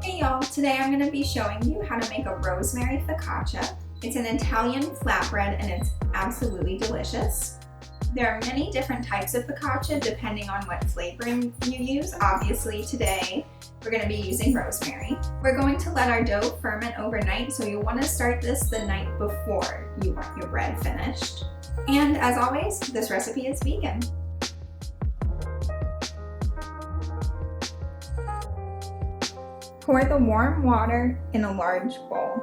Hey y'all, today I'm going to be showing you how to make a rosemary focaccia. It's an Italian flatbread and it's absolutely delicious. There are many different types of focaccia depending on what flavoring you use. Obviously today we're going to be using rosemary. We're going to let our dough ferment overnight, so you'll want to start this the night before you want your bread finished. And as always, this recipe is vegan. Pour the warm water in a large bowl.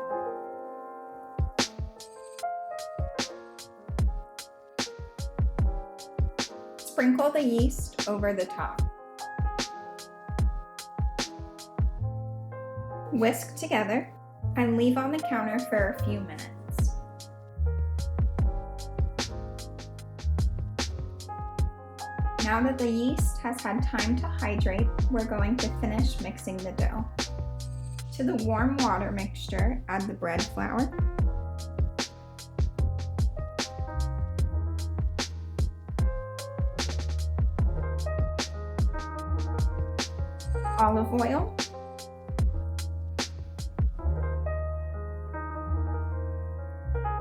Sprinkle the yeast over the top. Whisk together and leave on the counter for a few minutes. Now that the yeast has had time to hydrate, we're going to finish mixing the dough. To the warm water mixture, add the bread flour, olive oil,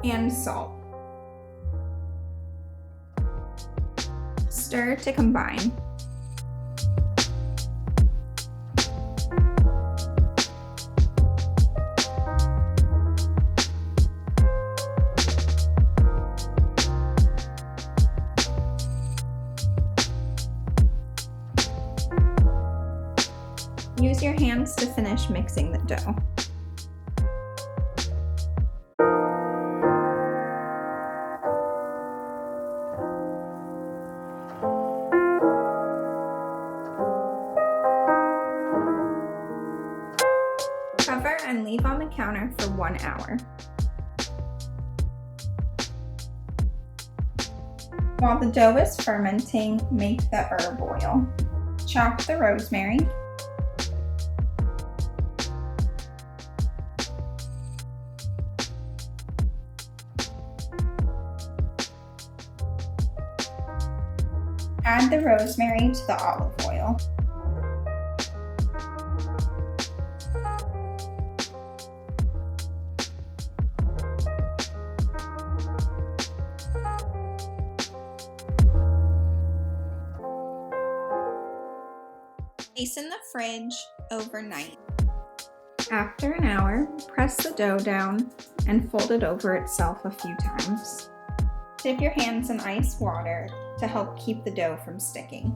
and salt. Stir to combine. Use your hands to finish mixing the dough. Cover and leave on the counter for 1 hour. While the dough is fermenting, make the herb oil. Chop the rosemary, add the rosemary to the olive oil. Place in the fridge overnight. After an hour, press the dough down and fold it over itself a few times. Dip your hands in ice water to help keep the dough from sticking.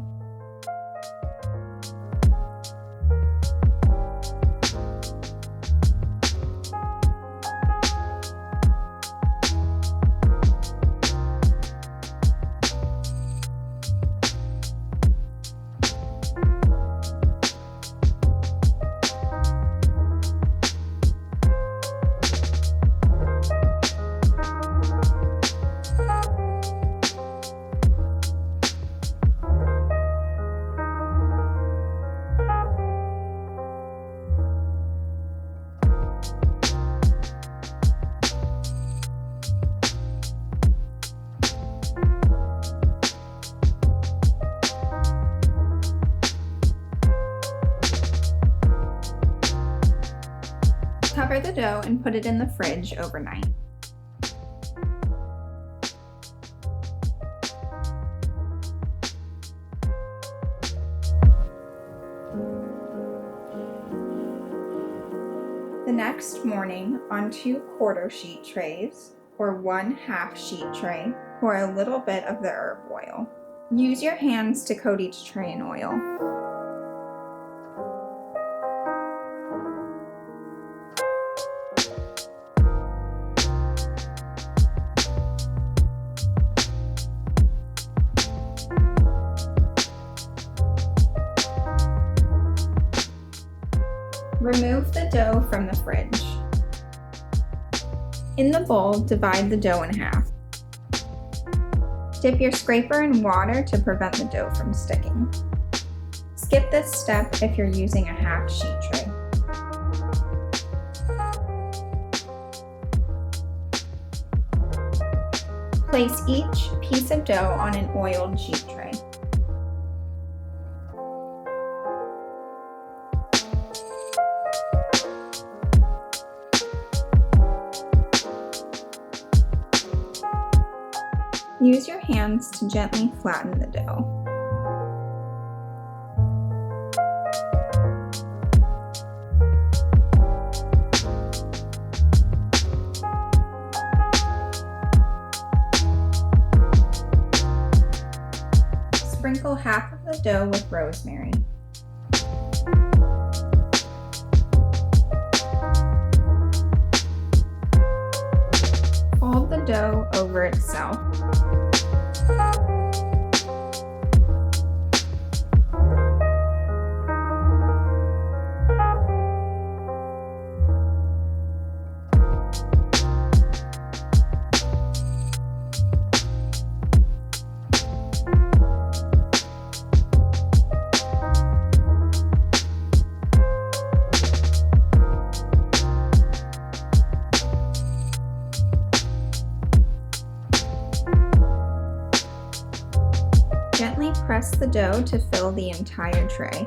Cover the dough and put it in the fridge overnight. The next morning, on 2 quarter sheet trays, or 1 half sheet tray, pour a little bit of the herb oil. Use your hands to coat each tray in oil. Remove the dough from the fridge. In the bowl, divide the dough in half. Dip your scraper in water to prevent the dough from sticking. Skip this step if you're using a half sheet tray. Place each piece of dough on an oiled sheet tray. Use your hands to gently flatten the dough. Sprinkle half of the dough with rosemary. Fold the dough over itself. Gently press the dough to fill the entire tray.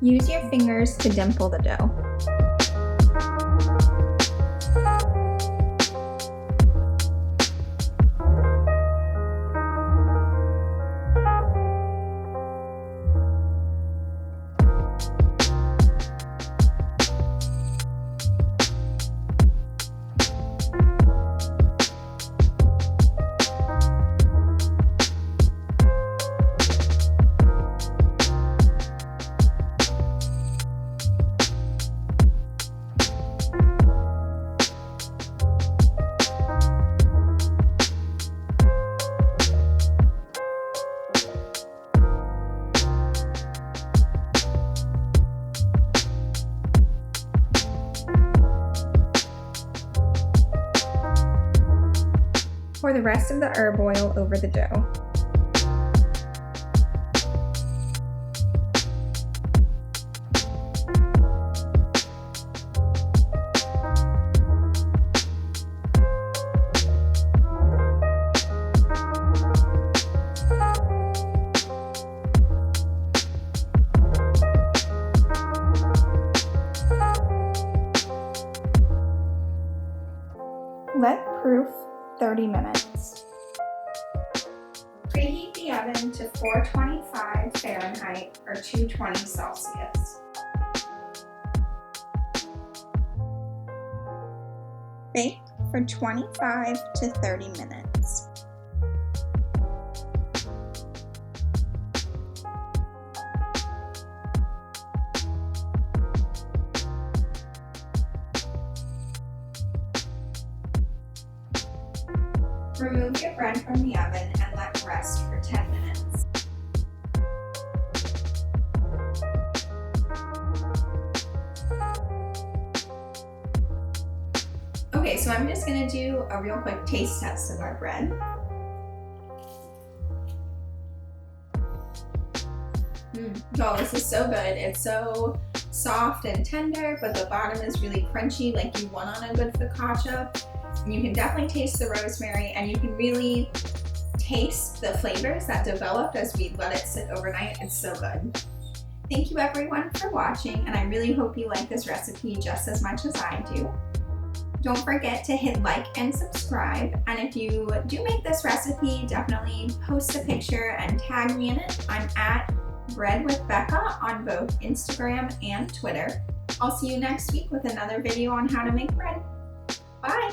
Use your fingers to dimple the dough. Pour the rest of the herb oil over the dough. Let proof 30 minutes. Preheat the oven to 425 Fahrenheit or 220 Celsius. Bake for 25 to 30 minutes. Remove your bread from the oven and let rest for 10 minutes. Okay, so I'm just going to do a real quick taste test of our bread. Oh, this is so good. It's so soft and tender, but the bottom is really crunchy like you want on a good focaccia. You can definitely taste the rosemary, and you can really taste the flavors that developed as we let it sit overnight. It's so good. Thank you everyone for watching, and I really hope you like this recipe just as much as I do. Don't forget to hit like and subscribe, and if you do make this recipe, definitely post a picture and tag me in it. I'm at Bread with Becca on both Instagram and Twitter. I'll see you next week with another video on how to make bread. Bye!